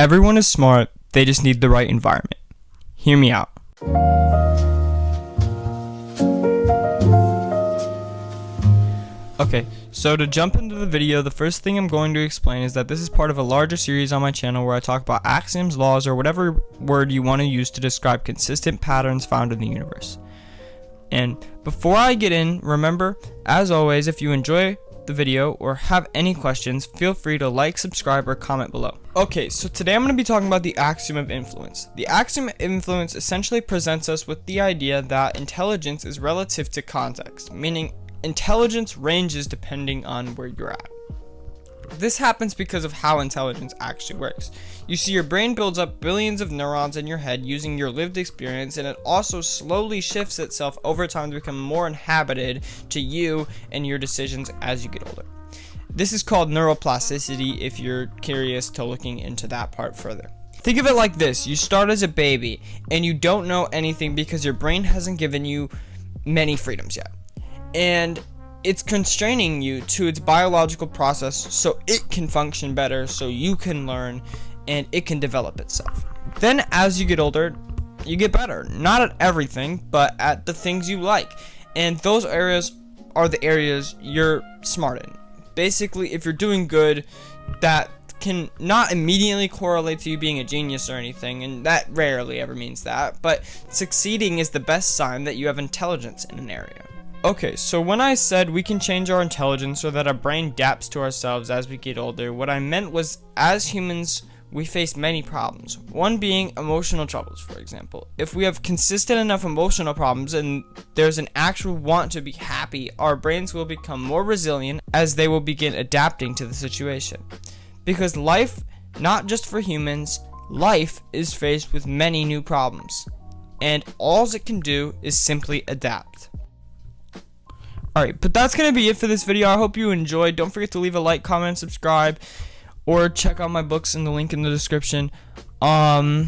Everyone is smart, they just need the right environment. Hear me out. Okay, so to jump into the video, the first thing I'm going to explain is that this is part of a larger series on my channel where I talk about axioms, laws, or whatever word you want to use to describe consistent patterns found in the universe. And before I get in, remember, as always, if you enjoy the video or have any questions, feel free to like, subscribe, or comment below. Okay, so today I'm going to be talking about the axiom of influence. The axiom of influence essentially presents us with the idea that intelligence is relative to context, meaning intelligence ranges depending on where you're at. This happens because of how intelligence actually works. You see, your brain builds up billions of neurons in your head using your lived experience, and it also slowly shifts itself over time to become more inhabited to you and your decisions as you get older. This is called neuroplasticity if you're curious to looking into that part further. Think of it like this: you start as a baby and you don't know anything because your brain hasn't given you many freedoms yet. And it's constraining you to its biological process so it can function better, so you can learn, and it can develop itself. Then as you get older, you get better. Not at everything, but at the things you like. And those areas are the areas you're smart in. Basically, if you're doing good, that can not immediately correlate to you being a genius or anything, and that rarely ever means that, but succeeding is the best sign that you have intelligence in an area. Okay, so when I said we can change our intelligence so that our brain adapts to ourselves as we get older, what I meant was, as humans, we face many problems. One being emotional troubles, for example. If we have consistent enough emotional problems and there's an actual want to be happy, our brains will become more resilient as they will begin adapting to the situation. Because life, not just for humans, life is faced with many new problems. And all it can do is simply adapt. Alright, but that's going to be it for this video. I hope you enjoyed. Don't forget to leave a like, comment, subscribe, or check out my books in the link in the description. Yeah.